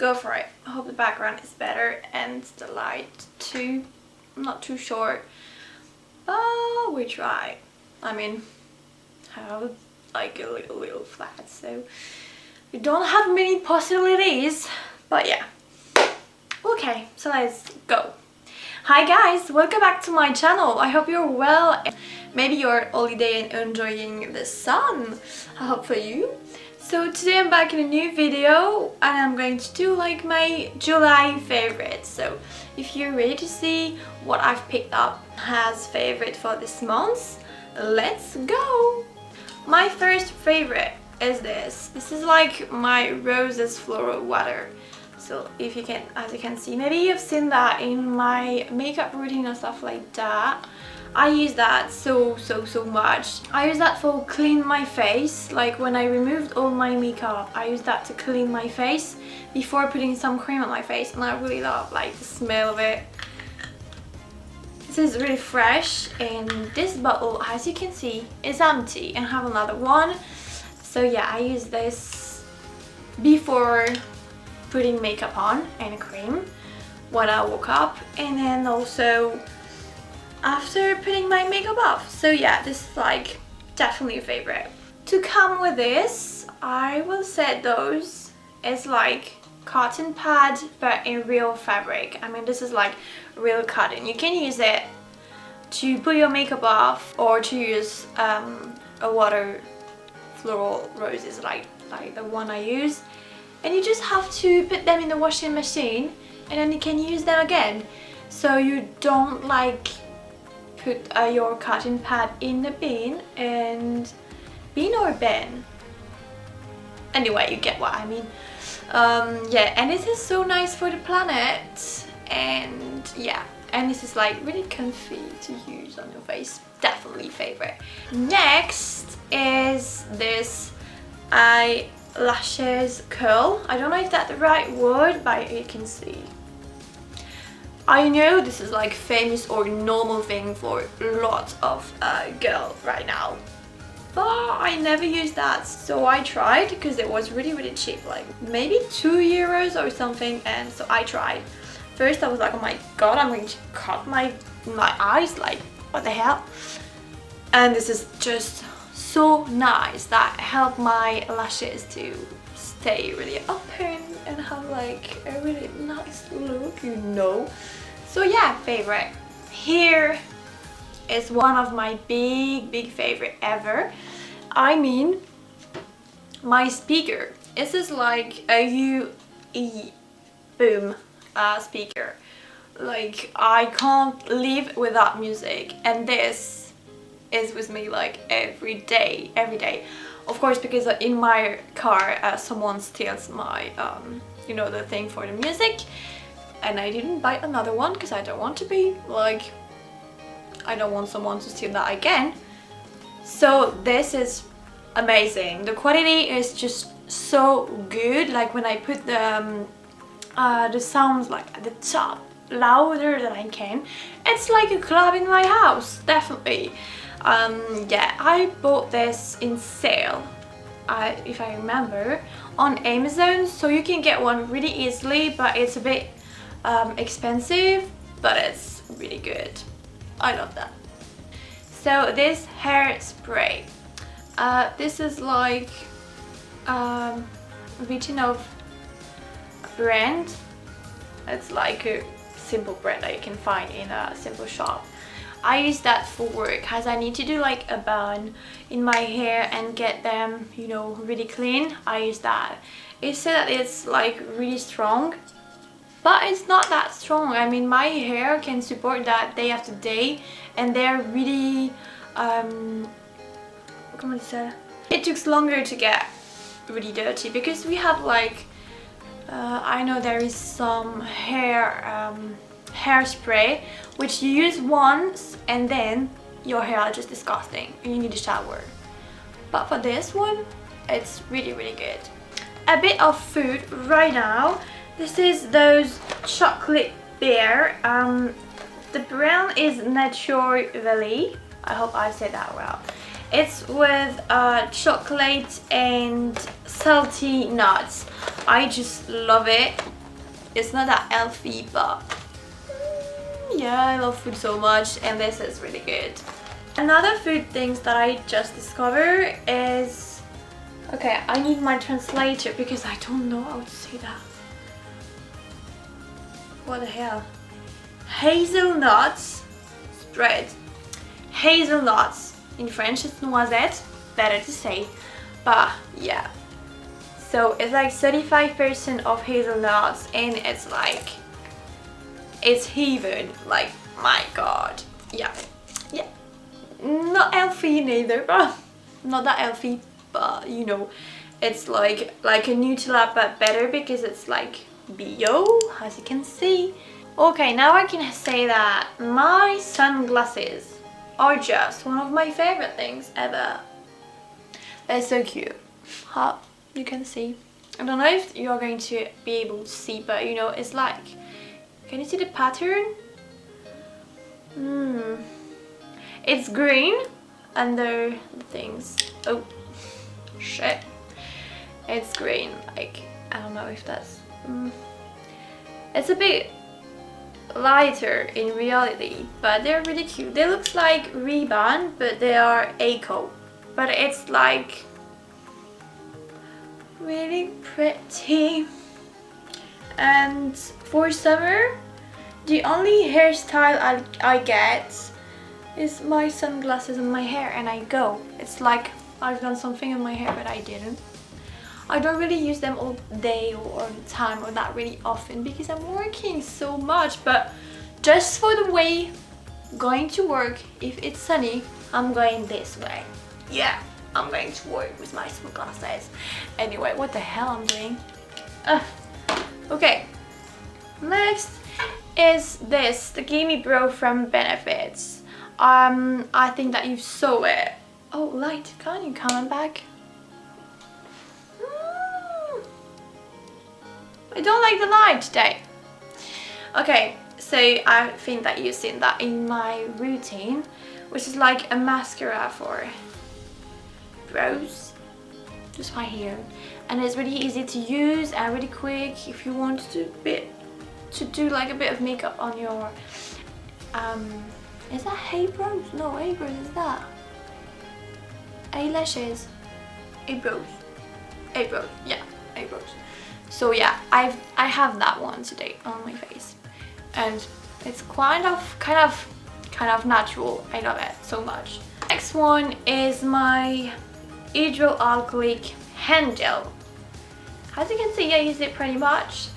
go for it. I hope the background is better and the light too. I'm not too sure. But we try. I mean, I have like a little flat, so we don't have many possibilities. But yeah. Okay, so let's go. Hi guys, welcome back to my channel. I hope you're well. Maybe you're holiday and enjoying the sun. I hope for you. So today I'm back in a new video and I'm going to do like my July favorites. So if you're ready to see what I've picked up as favorite for this month, let's go. My first favorite is this. This is like my Roses Floral Water. So if you can, as you can see, maybe you've seen that in my makeup routine and stuff like that. I use that so much. I use that for clean my face. Like when I removed all my makeup, I use that to clean my face before putting some cream on my face, and I really love like the smell of it. This is really fresh, and this bottle, as you can see, is empty, and I have another one. So yeah, I use this before putting makeup on and cream when I woke up, and then also after putting my makeup off. So yeah, this is like definitely a favorite. To come with this, I will say those is like cotton pad but in real fabric. I mean, this is like real cotton. You can use it to put your makeup off or to use a water floral roses like the one I use. And you just have to put them in the washing machine and then you can use them again. So you don't like put your cotton pad in the bin or bin. Anyway, you get what I mean. Yeah, and this is so nice for the planet. And yeah, and this is like really comfy to use on your face. Definitely favorite. Next is this Lashes curl. I don't know if that's the right word, but you can see. I know this is like famous or normal thing for lots of girls right now, but I never used that, so I tried because it was really cheap, like maybe €2 or something, and so I tried. First I was like, oh my god, I'm going to cut my eyes, like what the hell. And this is just so nice that help my lashes to stay really open and have like a really nice look, you know. So yeah, favorite. Here is one of my big favorite ever. I mean, my speaker. This is like a UE boom speaker. Like I can't live without music, and this is with me like every day. Of course, because in my car someone steals my you know, the thing for the music, and I didn't buy another one because I don't want to be like, I don't want someone to steal that again. So this is amazing. The quality is just so good. Like when I put the sounds like at the top louder than I can, it's like a club in my house, definitely. Yeah, I bought this in sale, if I remember, on Amazon, so you can get one really easily, but it's a bit expensive, but it's really good. I love that. So this hairspray, this is like Vitinov brand. It's like a simple brand that you can find in a simple shop. I use that for work as I need to do like a bun in my hair and get them, you know, really clean. I use that. It said that it's like really strong, but it's not that strong. I mean, my hair can support that day after day, and they're really comment ça? It takes longer to get really dirty because we have like I know there is some hairspray which you use once and then your hair is just disgusting and you need a shower. But for this one, it's really good. A bit of food right now. This is those chocolate bear. The brand is Nature Valley. I hope I said that well. It's with chocolate and salty nuts. I just love it. It's not that healthy, but yeah, I love food so much and this is really good. Another food things that I just discovered is, okay, I need my translator because I don't know how to say that. What the hell? Hazelnuts spread. Hazelnuts. In French it's noisette, better to say. But yeah. So it's like 35% of hazelnuts and it's like, it's heaven. Like, my god. Yeah. Yeah. Not healthy neither, but not that healthy, but you know, it's like a Nutella but better because it's like bio, as you can see. Okay, now I can say that my sunglasses are just one of my favorite things ever. They're so cute. How you can see. I don't know if you're going to be able to see, but you know, it's like, can you see the pattern? It's green under the things. Oh, shit. It's green, like, I don't know if that's... It's a bit lighter in reality, but they're really cute. They look like Ray-Ban, but they are Eco. But it's like really pretty. And for summer, the only hairstyle I get is my sunglasses and my hair, and I go. It's like I've done something in my hair, but I didn't. I don't really use them all day or all the time or that really often because I'm working so much, but just for the way going to work, if it's sunny, I'm going this way. Yeah, I'm going to work with my sunglasses. Anyway, what the hell I'm doing? Okay, next is this, the Gimme Bro from Benefits. I think that you saw it. Oh, light, can you come back? I don't like the light today. Okay, so I think that you've seen that in my routine, which is like a mascara for brows, just right here, and it's really easy to use and really quick if you want to do like a bit of makeup on your is that eyebrows? No, eyebrows is that eyelashes, eyebrows, yeah, eyebrows. So yeah, I have that one today on my face, and it's kind of natural. I love it so much. Next one is my hydroalcoholic hand gel. As you can see, I use it pretty much.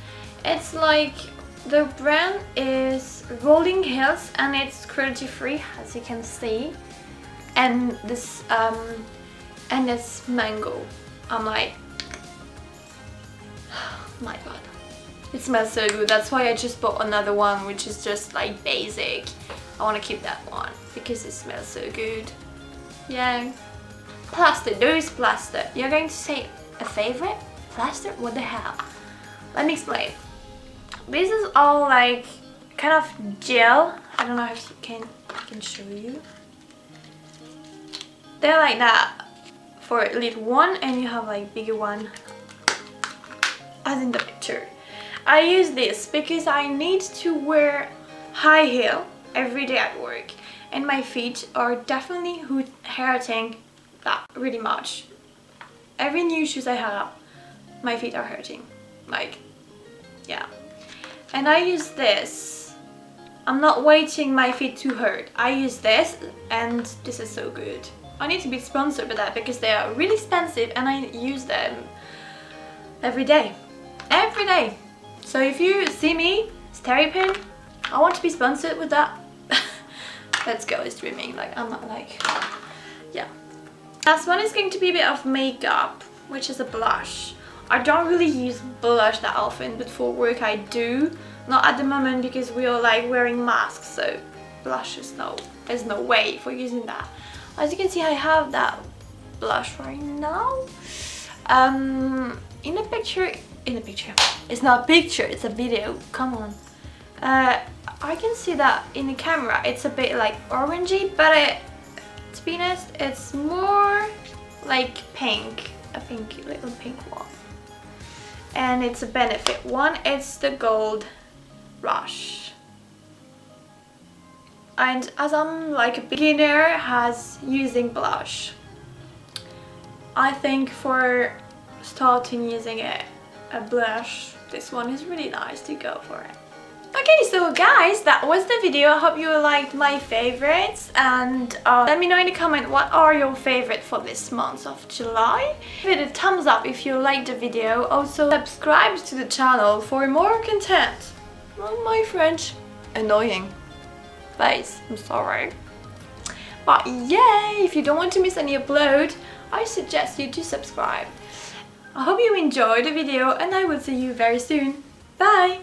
It's like, the brand is Rolling Hills and it's cruelty free, as you can see, and this and it's mango. I'm like, my god, it smells so good. That's why I just bought another one, which is just like basic. I want to keep that one because it smells so good. Yeah. Plaster, there is plaster. You're going to say a favorite? Plaster? What the hell? Let me explain. This is all like kind of gel. I don't know if I can show you. They're like that for a little one, and you have like bigger one, as in the picture. I use this because I need to wear high heel every day at work, and my feet are definitely hurting that really much. Every new shoes I have, my feet are hurting, like, yeah. And I use this. I'm not waiting my feet to hurt. I use this, and this is so good. I need to be sponsored by that because they are really expensive and I use them every day. Every day. So if you see me, Steripin, I want to be sponsored with that. Let's go streaming. Like, I'm not like, yeah. Last one is going to be a bit of makeup, which is a blush. I don't really use blush that often, but for work I do. Not at the moment because we are like wearing masks, so blush is there's no way for using that. As you can see, I have that blush right now. In the picture, it's not a picture, it's a video, come on. I can see that in the camera it's a bit like orangey, but to be honest, it's more like pink, a little pink one. and it's a benefit one. It's the Gold Rush. And as I'm like a beginner has using blush, I think for starting using a blush, this one is really nice to go for it. Okay, so guys, that was the video. I hope you liked my favorites, and let me know in the comment what are your favorite for this month of July. Give it a thumbs up if you liked the video. Also subscribe to the channel for more content. Oh, my French annoying face, I'm sorry. But yeah, if you don't want to miss any upload, I suggest you to subscribe. I hope you enjoyed the video, and I will see you very soon. Bye!